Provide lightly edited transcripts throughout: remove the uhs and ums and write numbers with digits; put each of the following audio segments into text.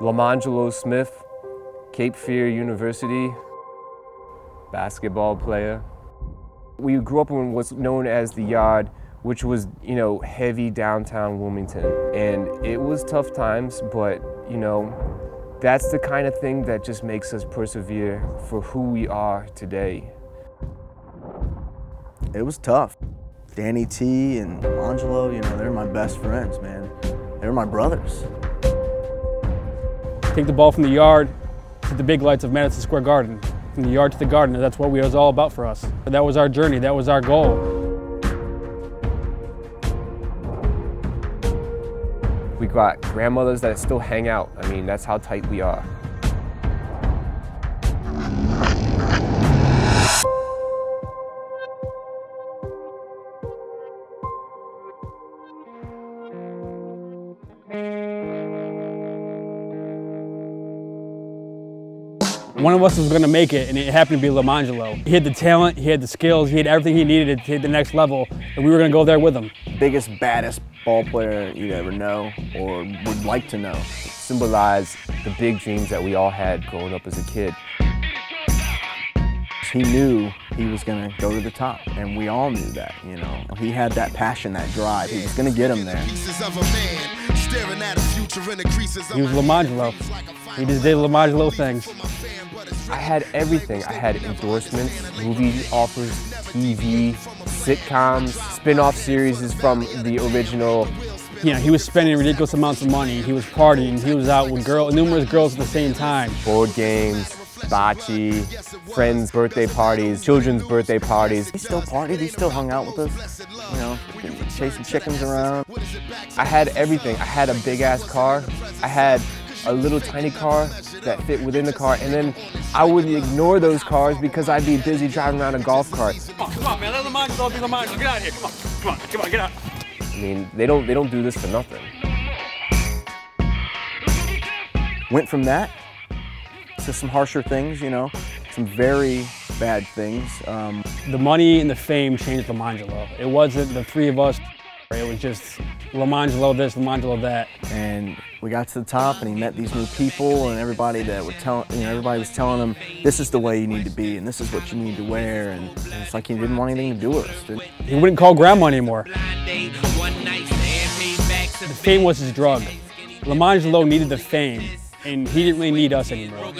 LemonJello Smiff, Cape Fear University, basketball player. We grew up in what's known as the Yard, which was, heavy downtown Wilmington. And it was tough times, but, that's the kind of thing that just makes us persevere for who we are today. It was tough. Danny T and Angelo, they're my best friends, man. They're my brothers. Take the ball from the Yard to the big lights of Madison Square Garden. From the Yard to the Garden, that's what it was all about for us. That was our journey, that was our goal. We got grandmothers that still hang out. I mean, that's how tight we are. One of us was going to make it, and it happened to be LemonJello. He had the talent, he had the skills, he had everything he needed to hit the next level, and we were going to go there with him. Biggest, baddest ball player you'd ever know or would like to know. It symbolized the big dreams that we all had growing up as a kid. He knew he was going to go to the top, and we all knew that, He had that passion, that drive. He was going to get him there. He was LemonJello. He just did LemonJello things. I had everything. I had endorsements, movie offers, TV, sitcoms, spin-off series from the original. He was spending ridiculous amounts of money. He was partying. He was out with numerous girls at the same time. Board games, bocce, friends' birthday parties, children's birthday parties. He still partied. He still hung out with us, chasing chickens around. I had everything. I had a big-ass car. I had a little tiny car that fit within the car, and then I would ignore those cars because I'd be busy driving around a golf cart. Come on, man, let LemonJello be LemonJello. Get out of here, come on, get out. I mean, they don't do this for nothing. Went from that to some harsher things, some very bad things. The money and the fame changed LemonJello. It wasn't the three of us. It was just LemonJello this, LemonJello that. And we got to the top, and he met these new people, and everybody that would everybody was telling him, this is the way you need to be, and this is what you need to wear, and it's like he didn't want anything to do with us. He wouldn't call grandma anymore. The fame was his drug. LemonJello needed the fame, and he didn't really need us anymore.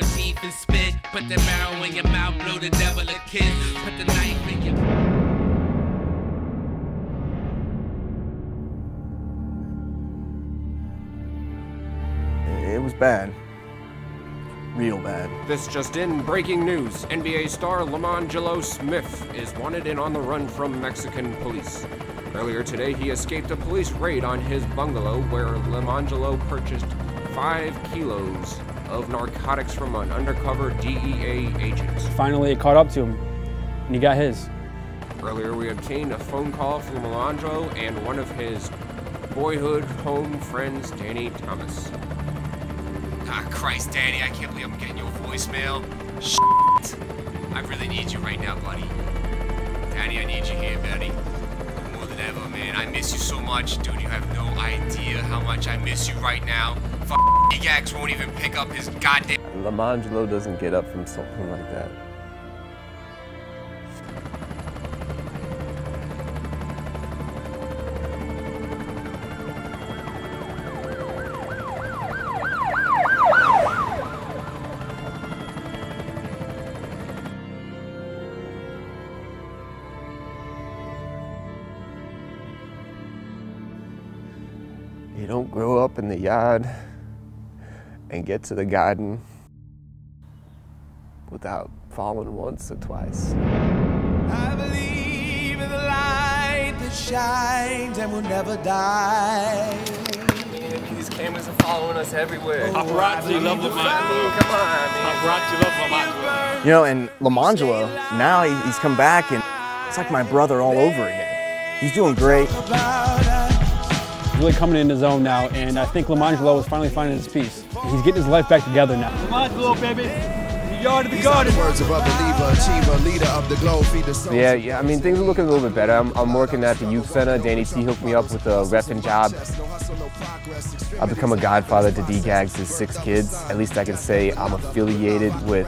It was bad. Real bad. This just in, breaking news. NBA star LemonJello Smiff is wanted and on the run from Mexican police. Earlier today, he escaped a police raid on his bungalow where LemonJello purchased 5 kilos of narcotics from an undercover DEA agent. Finally, it caught up to him, and he got his. Earlier, we obtained a phone call from LemonJello and one of his boyhood home friends, Danny Thomas. Ah, Christ, Danny, I can't believe I'm getting your voicemail. Shit. I really need you right now, buddy. Danny, I need you here, buddy. More than ever, man. I miss you so much. Dude, you have no idea how much I miss you right now. Gax won't even pick up his goddamn... LemonJello doesn't get up from something like that. You don't grow up in the Yard and get to the Garden without falling once or twice. I believe in the light that shines and will never die. These cameras are following us everywhere. Paparazzi love LemonJello. Come on, man. Paparazzi love LemonJello. And LemonJello, now he's come back, and it's like my brother all over again. He's doing great. Really coming in his own now, and I think LemonJello is finally finding his peace. He's getting his life back together now. LemonJello, baby. Yard of the garden. Words of a believer, achiever, leader of the globe, feed the soul. Yeah, I mean, things are looking a little bit better. I'm working at the youth center. Danny T hooked me up with a reffing job. I've become a godfather to D-Gags' 6 kids. At least I can say I'm affiliated with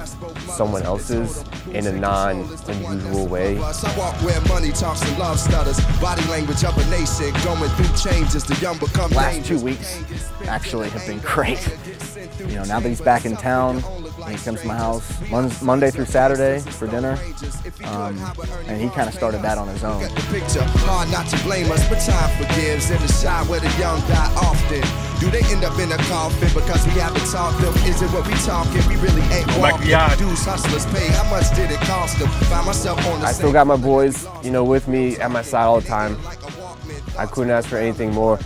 someone else's in a non-unusual way. I walk where money talks and love stutters. Body language of a nation, going through changes. The young become Last 2 weeks actually have been great. You know, now that he's back in town, he comes to my house Monday through Saturday for dinner, and he kind of started that on his own. Hard not to blame us, but time forgives. In the shot where the young die often. Do they end up in a coffin because we haven't taught them? Is it what we talking? We really ain't walking. Dudes, hustlers pay. How much did it cost them? Find myself on the I still got my boys, you know, with me at my side all the time. I couldn't ask for anything more,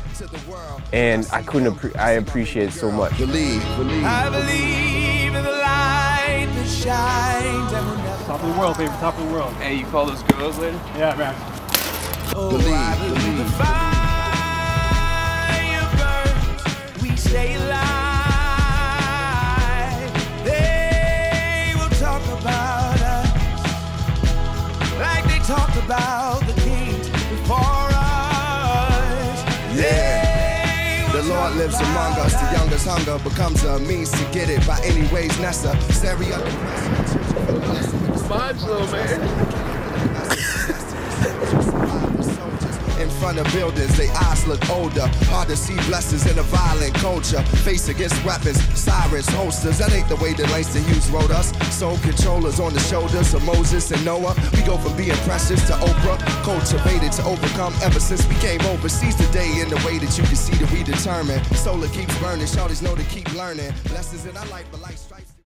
and I appreciate it so much. I believe in the light that shines and will never. Top of the world, baby, top of the world. Hey, you call those girls later? Yeah, man. Believe. The fire burns, we stay alive. They will talk about us like they talked about the kings before us. Yeah. The Lord lives among us. The youngest hunger becomes a means to get it by any ways necessary. Vibes, little man. In front of buildings, their eyes look older. Hard to see blessings in a violent culture. Face against weapons, sirens, holsters. That ain't the way the Langston Hughes wrote us. Soul controllers on the shoulders of Moses and Noah. We go from being precious to Oprah. Cultivated to overcome ever since we came overseas. The day in the way that you can see that we determined. Solar keeps burning, shorties know to keep learning. Lessons in our life, but life strikes.